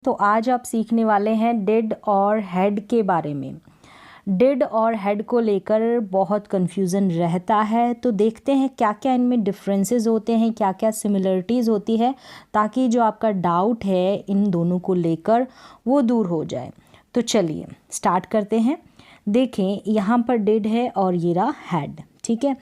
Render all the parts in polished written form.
तो आज आप सीखने वाले हैं डिड और हैड के बारे में। डिड और हैड को लेकर बहुत कन्फ्यूज़न रहता है, तो देखते हैं क्या क्या इनमें डिफरेंसेस होते हैं, क्या क्या सिमिलरिटीज़ होती है, ताकि जो आपका डाउट है इन दोनों को लेकर वो दूर हो जाए। तो चलिए स्टार्ट करते हैं। देखें यहाँ पर डिड है और ये रहा हैड। ठीक है,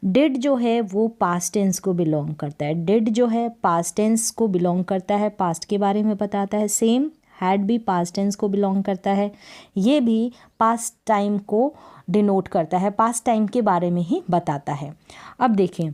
डिड जो है वो पास्ट टेंस को बिलोंग करता है। डिड जो है पास्ट टेंस को बिलोंग करता है, पास्ट के बारे में बताता है। सेम हैड भी पास्ट टेंस को बिलोंग करता है, ये भी पास्ट टाइम को डिनोट करता है, पास्ट टाइम के बारे में ही बताता है। अब देखें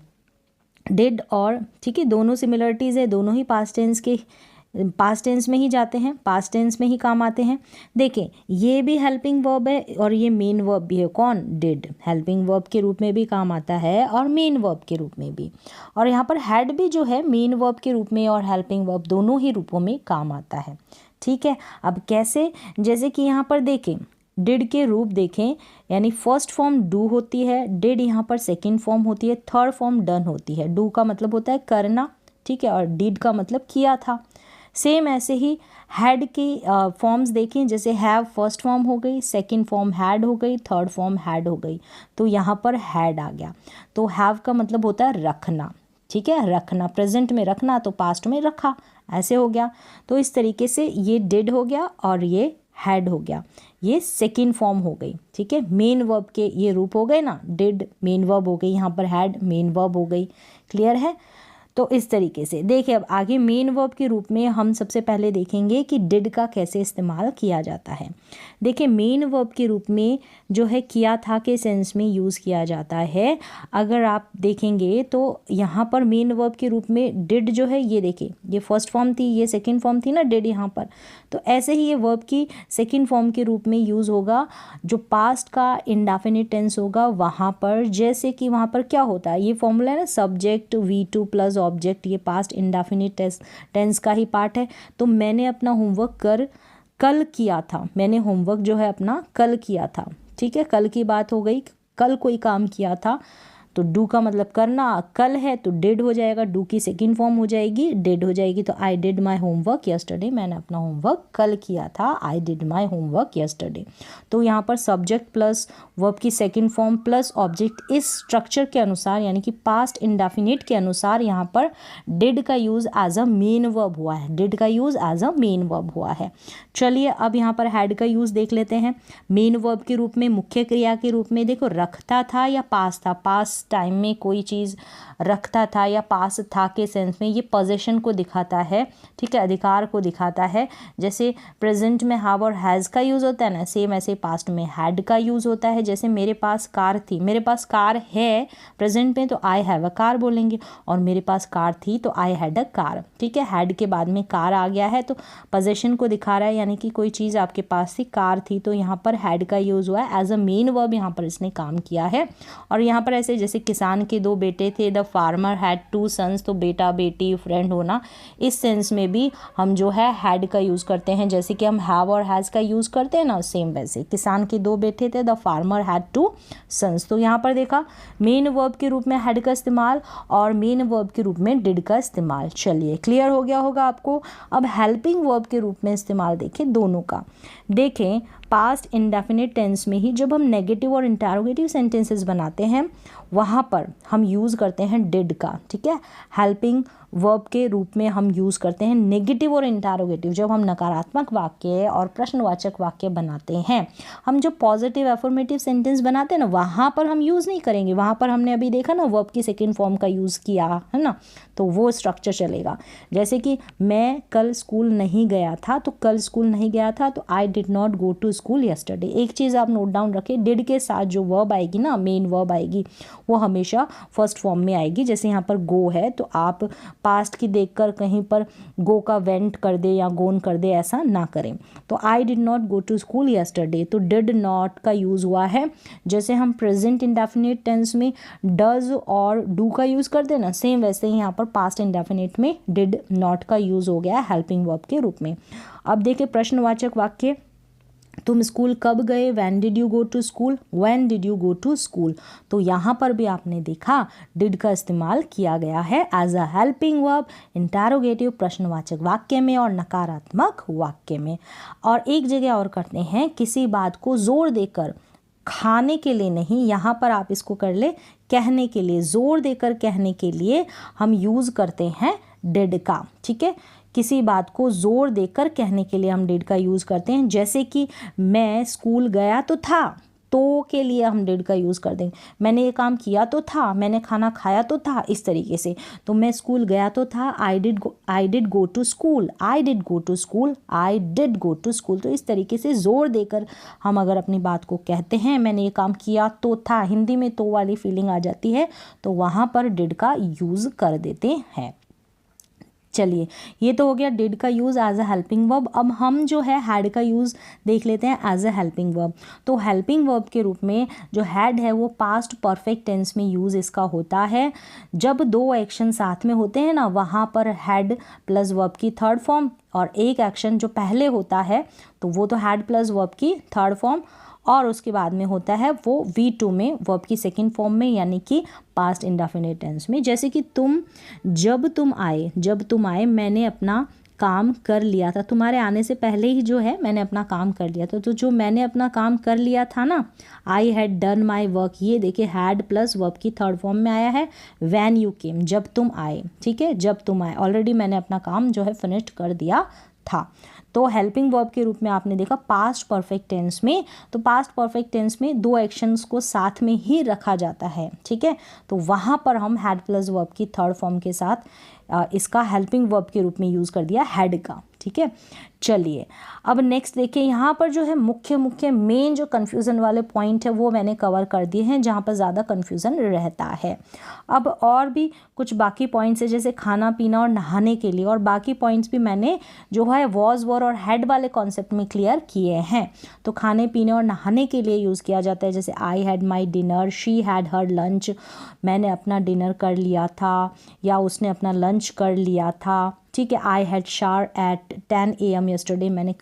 डिड और, ठीक है, दोनों सिमिलरिटीज़ है, दोनों ही पास्ट टेंस में ही जाते हैं, पास्ट टेंस में ही काम आते हैं। देखें ये भी हेल्पिंग वर्ब है और ये मेन वर्ब भी है। कौन? डिड हेल्पिंग वर्ब के रूप में भी काम आता है और मेन वर्ब के रूप में भी। और यहाँ पर हैड भी जो है मेन वर्ब के रूप में और हेल्पिंग वर्ब दोनों ही रूपों में काम आता है। ठीक है, अब कैसे? जैसे कि यहाँ पर देखें डिड के रूप देखें, यानी फर्स्ट फॉर्म डू होती है, डिड यहाँ पर सेकेंड फॉर्म होती है, थर्ड फॉर्म डन होती है। डू का मतलब होता है करना, ठीक है, और डिड का मतलब किया था। सेम ऐसे ही हैड की फॉर्म्स देखें, जैसे हैव फर्स्ट फॉर्म हो गई, सेकंड फॉर्म हैड हो गई, थर्ड फॉर्म हैड हो गई, तो यहाँ पर हैड आ गया। तो हैव का मतलब होता है रखना, ठीक है, रखना, प्रेजेंट में रखना, तो पास्ट में रखा, ऐसे हो गया। तो इस तरीके से ये डिड हो गया और ये हैड हो गया, ये सेकेंड फॉर्म हो गई। ठीक है, मेन वर्ब के ये रूप हो गए ना, डिड मेन वर्ब हो गई, यहाँ पर हैड मेन वर्ब हो गई। क्लियर है? तो इस तरीके से देखिए, अब आगे मेन वर्ब के रूप में हम सबसे पहले देखेंगे कि डिड का कैसे इस्तेमाल किया जाता है। देखिए मेन वर्ब के रूप में जो है किया था के सेंस में यूज़ किया जाता है। अगर आप देखेंगे तो यहाँ पर मेन वर्ब के रूप में डिड जो है, ये देखिए ये फर्स्ट फॉर्म थी, ये सेकेंड फॉर्म थी ना डिड यहाँ पर, तो ऐसे ही ये वर्ब की सेकेंड फॉर्म के रूप में यूज़ होगा। जो पास्ट का इंडेफिनिट टेंस होगा वहाँ पर, जैसे कि वहाँ पर क्या होता है, ये फॉर्मूला है ना, सब्जेक्ट V2 प्लस ऑब्जेक्ट, ये पास्ट इंडेफिनिट टेंस का ही पार्ट है। तो मैंने अपना होमवर्क कल किया था, मैंने होमवर्क जो है अपना कल किया था। ठीक है, कल की बात हो गई, कल कोई काम किया था, तो डू का मतलब करना, कल है तो डिड हो जाएगा, डू की सेकेंड फॉर्म हो जाएगी डिड हो जाएगी। तो I did my homework yesterday, मैंने अपना होमवर्क कल किया था, I did my homework yesterday. तो यहाँ पर सब्जेक्ट प्लस वर्ब की सेकेंड फॉर्म प्लस ऑब्जेक्ट, इस स्ट्रक्चर के अनुसार यानी कि पास्ट इंडेफिनिट के अनुसार यहाँ पर डिड का use as a main verb हुआ है, डिड का use as a main verb हुआ है। चलिए अब यहाँ पर हैड का यूज़ देख लेते हैं। मेन वर्ब के रूप में, मुख्य क्रिया के रूप में, देखो रखता था या पास था, पास टाइम में कोई चीज़ रखता था या पास था के सेंस में, ये पोजीशन को दिखाता है, ठीक है, अधिकार को दिखाता है। जैसे प्रेजेंट में हैव और हैज़ का यूज़ होता है ना, सेम ऐसे पास्ट में हैड का यूज़ होता है। जैसे मेरे पास कार थी, मेरे पास कार है प्रेजेंट में, तो आई हैव अ कार बोलेंगे, और मेरे पास कार थी तो आई हैड अ कार। ठीक है, हैड के बाद में कार आ गया है तो पोजीशन को दिखा रहा है, यानी कि कोई चीज़ आपके पास थी, कार थी, तो यहाँ पर हैड का यूज़ हुआ है, एज अ मेन वर्ब यहाँ पर इसने काम किया है। और यहाँ पर ऐसे जैसे किसान के दो बेटे थे, the farmer had two sons, तो बेटा बेटी फ्रेंड होना, इस सेंस में भी हम जो है हैड का यूज़ करते हैं। जैसे कि हम हैव और हैज़ का यूज़ करते हैं ना, सेम वैसे किसान के दो बेटे थे, the farmer had two sons. तो यहाँ पर देखा मेन वर्ब के रूप में हैड का इस्तेमाल और मेन वर्ब के रूप में डिड का इस्तेमाल। चलिए क्लियर हो गया होगा आपको। अब हेल्पिंग वर्ब के रूप में इस्तेमाल देखें दोनों का। देखें पास्ट इंडेफिनिट टेंस में ही जब हम नेगेटिव और इंटरोगेटिव सेंटेंसेस बनाते हैं वहाँ पर हम यूज़ करते हैं डिड का। ठीक है, हेल्पिंग वर्ब के रूप में हम यूज़ करते हैं नेगेटिव और इंटरोगेटिव, जब हम नकारात्मक वाक्य और प्रश्नवाचक वाक्य बनाते हैं। हम जो पॉजिटिव एफर्मेटिव सेंटेंस बनाते हैं ना, वहाँ पर हम यूज़ नहीं करेंगे, वहाँ पर हमने अभी देखा ना वर्ब की सेकेंड फॉर्म का यूज़ किया है ना, तो वो स्ट्रक्चर चलेगा। जैसे कि मैं कल स्कूल नहीं गया था, तो कल स्कूल नहीं गया था, तो I did not go to school yesterday. एक चीज़ आप नोट डाउन रखें, डिड के साथ जो वर्ब आएगी ना, मेन वर्ब आएगी, वो हमेशा फर्स्ट फॉर्म में आएगी। जैसे यहाँ पर गो है, तो आप पास्ट की देखकर कहीं पर गो का वेंट कर दे या गोन कर दे, ऐसा ना करें। तो I did not go to school yesterday, तो डिड नॉट का यूज़ हुआ है। जैसे हम प्रेजेंट इंडेफिनिट टेंस में डज और डू का यूज़ करते हैं ना, सेम वैसे ही यहाँ पर पास्ट इंडेफिनिट में डिड नॉट का यूज़ हो गया हेल्पिंग वर्ब के रूप में। अब देखिए प्रश्नवाचक वाक्य, तुम स्कूल कब गए, when did you go to school, when did you go to school. तो यहाँ पर भी आपने देखा डिड का इस्तेमाल किया गया है as a helping verb interrogative प्रश्नवाचक वाक्य में और नकारात्मक वाक्य में। और एक जगह और करते हैं, किसी बात को जोर देकर खाने के लिए नहीं, यहाँ पर आप इसको कर ले कहने के लिए, जोर देकर कहने के लिए हम यूज़ करते हैं डिड का। ठीक है, किसी बात को जोर देकर कहने के लिए हम डिड का यूज़ करते हैं। जैसे कि मैं स्कूल गया तो था, तो के लिए हम डिड का यूज़ कर देंगे। मैंने ये काम किया तो था, मैंने खाना खाया तो था, इस तरीके से। तो मैं स्कूल गया तो था, I did go to school, I did go to school, I did go to school. तो इस तरीके से ज़ोर देकर हम अगर अपनी बात को कहते हैं, मैंने ये काम किया तो था, हिंदी में तो वाली फीलिंग आ जाती है, तो वहाँ पर डिड का यूज़ कर देते हैं। चलिए, ये तो हो गया डिड का use as a helping verb. अब हम जो है हैड का यूज़ देख लेते हैं एज अ हेल्पिंग वर्ब। तो हेल्पिंग वर्ब के रूप में जो हैड है वो पास्ट परफेक्ट टेंस में यूज़ इसका होता है। जब दो एक्शन साथ में होते हैं ना, वहाँ पर हैड प्लस वर्ब की थर्ड फॉर्म, और एक एक्शन जो पहले होता है तो वो तो हैड प्लस वर्ब की थर्ड फॉर्म, और उसके बाद में होता है वो V2 में वर्ब की सेकंड फॉर्म में, यानी कि पास्ट इंडेफिनिट टेंस में। जैसे कि जब तुम आए मैंने अपना काम कर लिया था। तुम्हारे आने से पहले ही जो है मैंने अपना काम कर लिया था। तो जो मैंने अपना काम कर लिया था ना, I had done my work, ये देखिए हैड प्लस वर्ब की थर्ड फॉर्म में आया है। व्हेन यू केम, जब तुम आए। ठीक है, जब तुम आए, ऑलरेडी मैंने अपना काम जो है फिनिश कर दिया था। तो हेल्पिंग वर्ब के रूप में आपने देखा पास्ट परफेक्ट टेंस में, तो पास्ट परफेक्ट टेंस में दो एक्शंस को साथ में ही रखा जाता है। ठीक है, तो वहाँ पर हम हैड प्लस वर्ब की थर्ड फॉर्म के साथ इसका हेल्पिंग वर्ब के रूप में यूज़ कर दिया हैड का। ठीक है, चलिए अब नेक्स्ट देखिए, यहाँ पर जो है मुख्य मेन जो कन्फ्यूज़न वाले पॉइंट है वो मैंने कवर कर दिए हैं, जहाँ पर ज़्यादा कन्फ्यूज़न रहता है। अब और भी कुछ बाकी पॉइंट्स है, जैसे खाना पीना और नहाने के लिए, और बाकी पॉइंट्स भी मैंने जो है वॉज वर और हैड वाले कॉन्सेप्ट में क्लियर किए हैं। तो खाने पीने और नहाने के लिए यूज़ किया जाता है, जैसे आई had my dinner, she had her lunch, मैंने अपना डिनर कर लिया था या उसने अपना लंच कर लिया था। ठीक है, I had shower at 10 AM yesterday, मैंने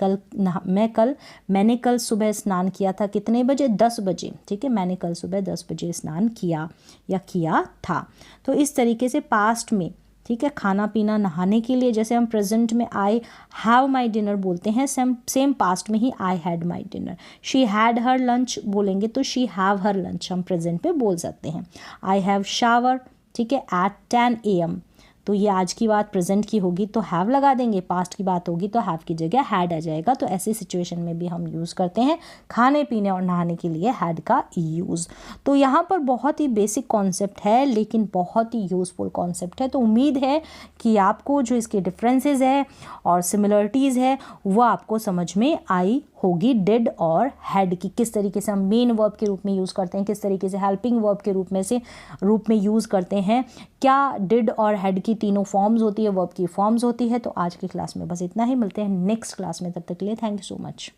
कल सुबह स्नान किया था, कितने बजे, 10 बजे। ठीक है, मैंने कल सुबह 10 बजे स्नान किया या किया था। तो इस तरीके से पास्ट में, ठीक है, खाना पीना नहाने के लिए जैसे हम प्रेजेंट में आई हैव माई डिनर बोलते हैं, सेम पास्ट में ही I had my dinner. She had her lunch बोलेंगे तो शी हैव हर लंच हम प्रेजेंट में बोल सकते हैं। आई हैव शावर, ठीक है, एट 10 AM, तो ये आज की बात प्रेजेंट की होगी तो हैव लगा देंगे, पास्ट की बात होगी तो हैव की जगह हैड आ जाएगा। तो ऐसी सिचुएशन में भी हम यूज़ करते हैं खाने पीने और नहाने के लिए हैड का यूज़। तो यहाँ पर बहुत ही बेसिक कॉन्सेप्ट है लेकिन बहुत ही यूज़फुल कॉन्सेप्ट है। तो उम्मीद है कि आपको जो इसके डिफरेंसेस है और सिमिलरिटीज़ है वो आपको समझ में आई होगी। डिड और हैड की किस तरीके से हम मेन वर्ब के रूप में यूज़ करते हैं, किस तरीके से हेल्पिंग वर्ब के रूप में यूज़ करते हैं, क्या डिड और हैड की तीनों फॉर्म्स होती है, वर्ब की फॉर्म्स होती है। तो आज की क्लास में बस इतना ही, मिलते हैं नेक्स्ट क्लास में, तब तक के लिए थैंक यू सो मच।